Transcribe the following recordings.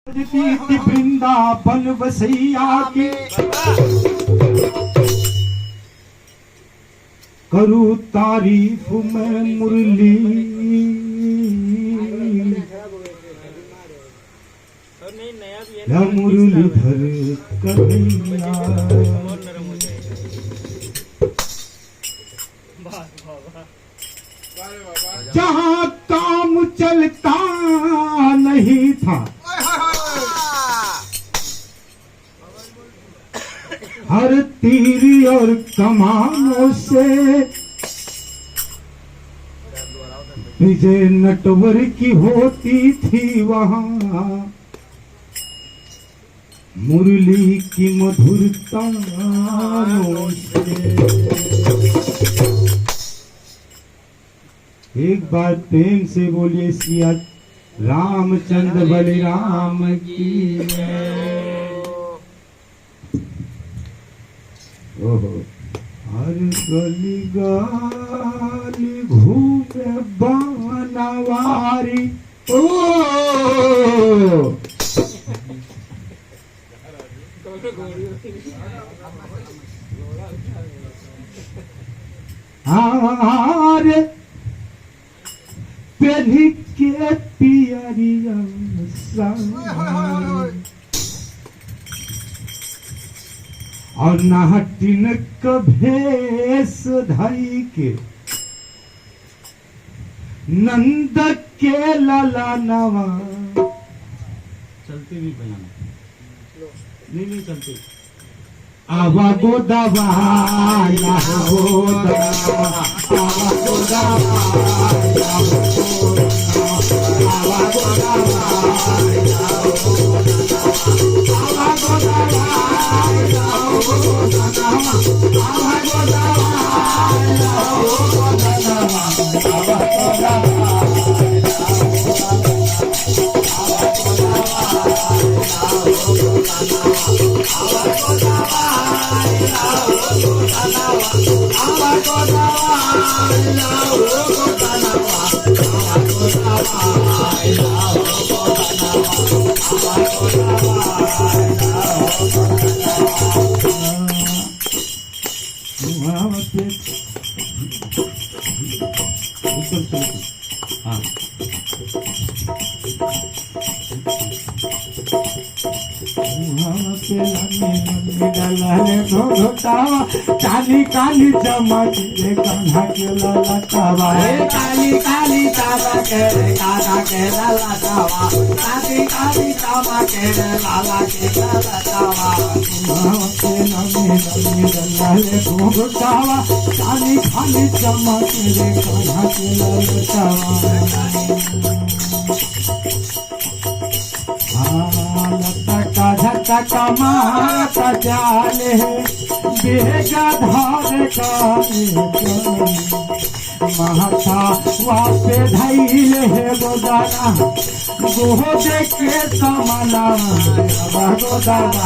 वृंदावन वसैया की करू तारीफ में मुरली या मुरलीधर कन्हैया। जहाँ काम चलता नहीं था हर तीर और कमानों से विजय नटवर की होती थी वहाँ मुरली की मधुरता से। एक बार प्रेम से बोलिए सिया रामचंद्र बलिराम की जय। ओहो हर गली गली घूमे बनवारी ओ आरे पेढ़ी के पियरिया और नाहटिन कभेश धई के नंद के लाला नवा चलते नहीं बजाना नहीं चलते आवा गोदावा या गोदावा आवा गोदावा आवा गोदावा आवा गोदावा काली काली चमक रे कान्हा के ललकावा काली काली चमक रे कान्हा के ललकावा काली काली चमक रे लाला के ललकावा के नमी नमी लाले घोटावा काली काली चमक रे कान्हा के ललकावा। झटका माता जाले बेगा धार महथा वापे धैले है गोदाना गोद के समला गोदाना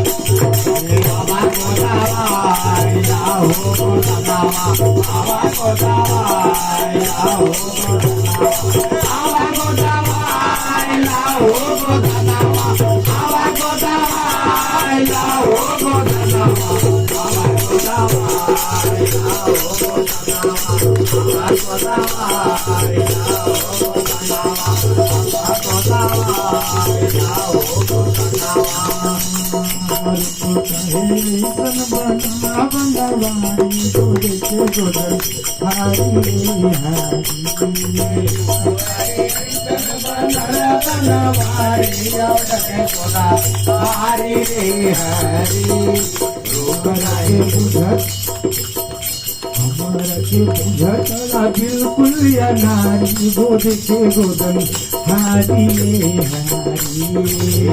बाबा गोदावा हो गोदावा बाबा गोदावा हो गोदावा बिल्कुल या नारी गोद के गोदन हारी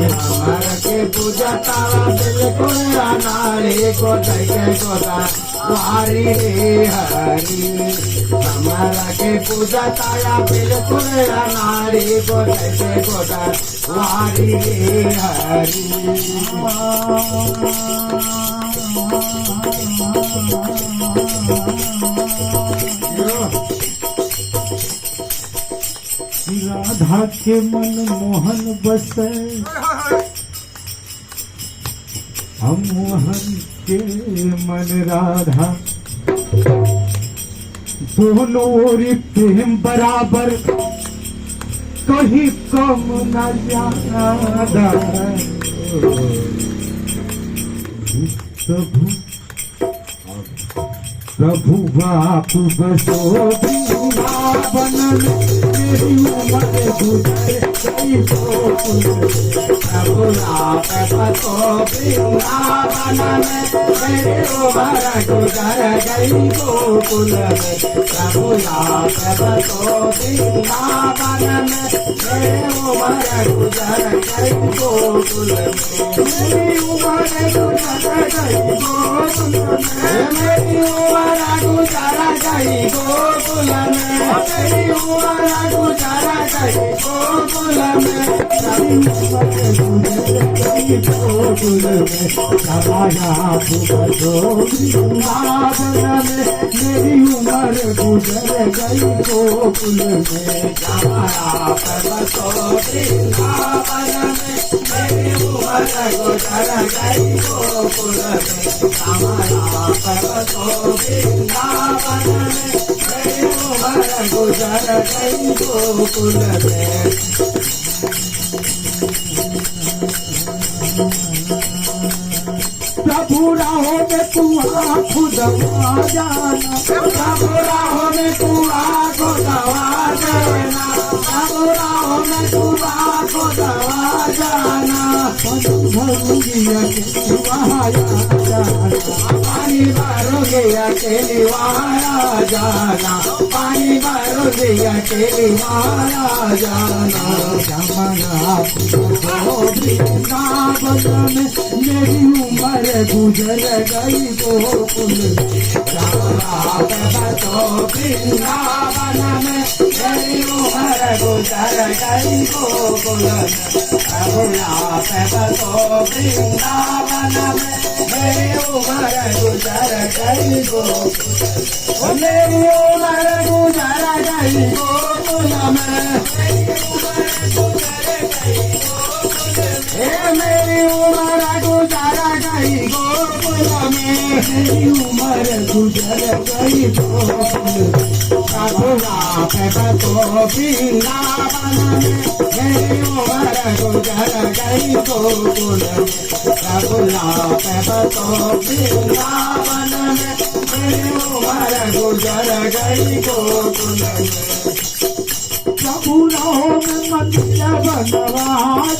हमारा के पूजा तारा बिल्कुल या नारी गोद के गोदन हारी हरी हमारा के पूजा तारा बिल्कुल या नारी गोद के गोदन हारी हरी। राधा के के मन मोहन बसे, हम मोहन के मन राधा, दोनों ओर प्रेम बराबर, कहीं कम न ज्यादा। प्रभु बाप बसो वृंदावन, मेरी उम्र गुजर गई गोकुल। प्रभु बाप बसो वृंदावन में, मेरी उम्र गुजर गई गोकुल में। प्रभु बाप बसो वृंदावन में, मेरी उम्र गुजर गई गोकुल में। मेरी उम्र गुजर गई गोकुल में, मेरी उम्र गुजारा गई गोकुल में, मेरी उम्र गुजारा गई गोकुल में। मेरी उम्र गुजर गई गोकुल में, समाया बसो वृंदावन में, मेरी उम्र गुजर गई गोकुल में। समाया बसो वृंदावन में, मेरी उम्र गुजर गई गोकुल में। समाया बसो वृंदावन में, मेरी उम्र गुजर गई गोकुल में। प्रभु राहों में तू खुद आ जाना, प्रभु राहों में तू खुद आ जाना, प्रभु राहों में तू खुद आ जाना। भरूंगी अकेली वहाँ जाना, पानी भरोगे अकेली वहाँ जाना, पानी भरोगे अकेली वहाँ जाना। जमना वृंदावन में, मेरी उम्र गुजर गई गोकुल में। बसो वृंदावन में, मेरी उम्र गुजर गई गोकुल में। प्रभु बसो वृंदावन में, मेरी उम्र गुजर गई गोकुल। मेरी उम्र गुजर गई गोकुल में, मेरी उम्र गुजर गई गोकुल में, मेरी उम्र गुजर गई गोकुल में। प्रभु बसो वृंदावन में, मेरी उम्र गुजर गई गोकुल में। प्रभु बसो वृंदावन में, मेरी उम्र गुजर गई गोकुल में। प्रभु राहों में मंदिर बनवा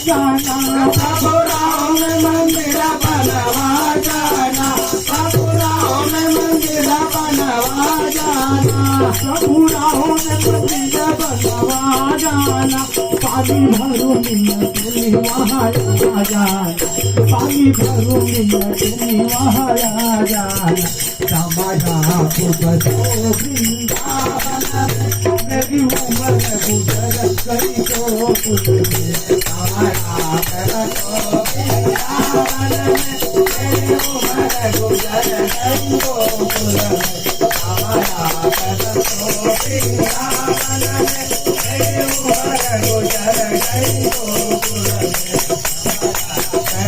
जाना, प्रभु राहों में मंदिर बनवा जाना, प्रभु राहों में मंदिर बनवा जाना, प्रभु राहों में मंदिर बनवा जाना। पानी भरो मिया तुम वहाँ आ जाना, पानी भरो मिया तुम वहाँ आ जाना। समाया बसो वृंदावन में, मेरी उम्र गुजर गई गोकुल में। समाया बसो वृंदावन में, मेरी उम्र गुजर गई गोकुल में। समाया बसो वृंदावन में, मेरी उम्र गुजर गई गोकुल में।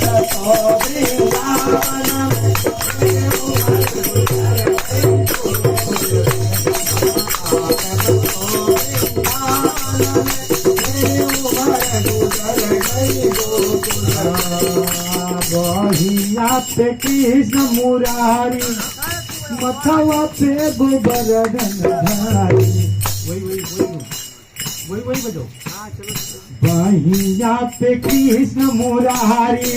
बसो वृंदावन में, मेरी उम्र गुजर गई गोकुल में। बहिया पे कृष्ण मुरारी, मथवा पे गोवर्धन धारी। वही बजो। बहिया पे कृष्ण मुरारी,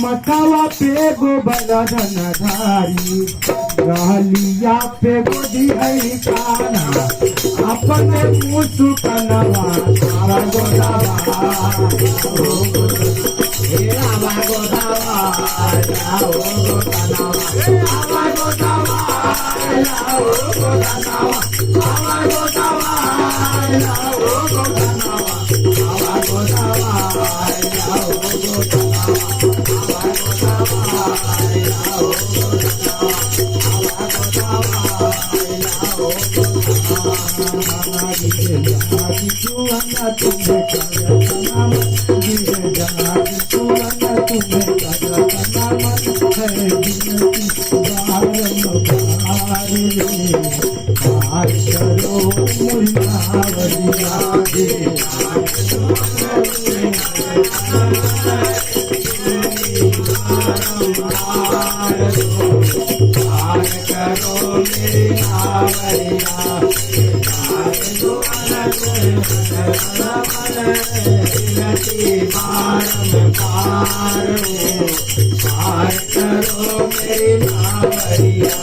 मथवा पे गोवर्धन धारी। गलिया पे गोदी है कान्हा, अपने मुसुकनवा तारा गोदावा। रामा गोदावा लाओ गोदावा, रामा गोदावा लाओ गोदावा, रामा गोदावा लाओ गोदावा, रामा गोदावा लाओ गोदावा, रामा गोदावा लाओ गोदावा। सुवर्ण तुम्हें करत नाम गिरे जनाब सुवर्ण तुम्हें करत नाम है जिनकी बारंबार रे पार करो मुन्नावरिया रे पार करो मेरे आवरिया पार करो मेरी नावरिया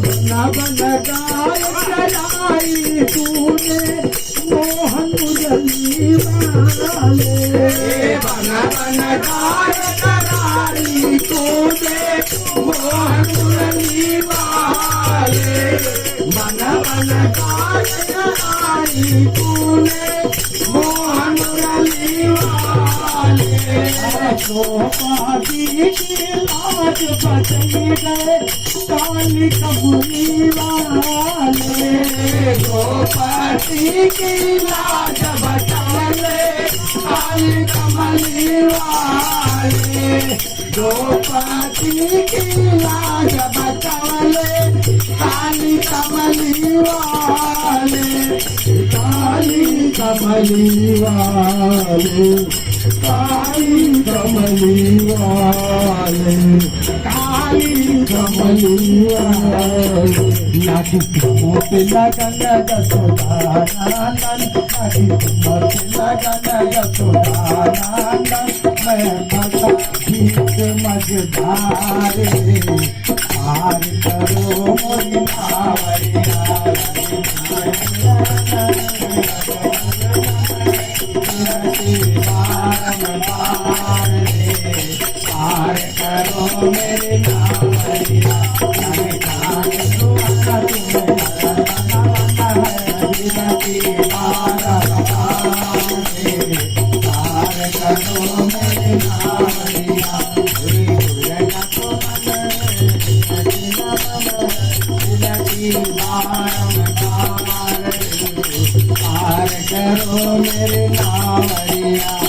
बना बना गाय चलाई तूने मोहन मुरली वाले बना बना गाय चलाई तूने मोहन मुरली वाले बना बना गाय चलाई तूने मोहन मुरली वाले गोपादी की लाज बचई गए काली कबूली वाले गोपादी की लाज बचाले काली कमली वाले गोपादी की लाज बचाले काली कमली वाले काली कमली वाले काली कमली वाले काली कमली वाले लाठी तुमों पे लगन यशोदानंदन लाठी तुमों पे लगन यशोदानंदन मैं बता गीत मजेदार पार करो मोरी नावरिया पार करो मेरे नावरिया पार करो मेरे नावरिया पार करो मेरे नावरिया